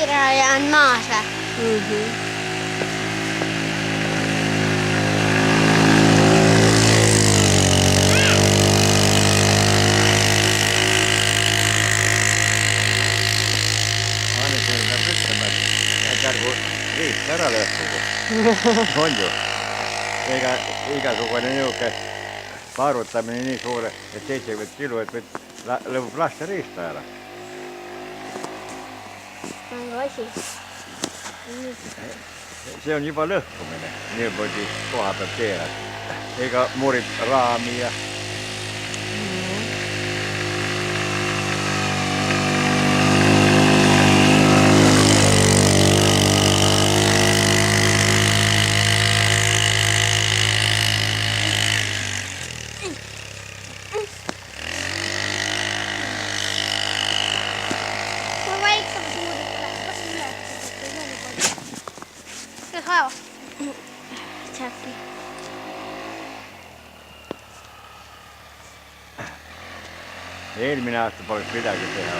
kiiraja on maas või? Annikule peab ütlema, et ärgu riist ära lõhkugu. On ju? Ega igasugune niisugune paarutamine nii suure, et 70 kilo, et lõhub lasta riista ära. Nagu asi. See on juba lõhkumine, niimoodi koha pealt keerad. Ega murib raami ja... Eelmine aasta poleks midagi teha.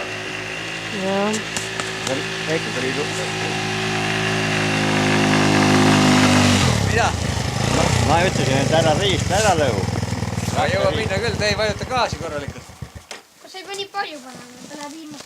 Jah. Ehk oli... Mida? Ma ütlesin, et ära riist, ära lõhu. Jõuab minna küll, te ei vajuta gaasi korralikult. Kas ei pea nii palju panema, ta läheb ilma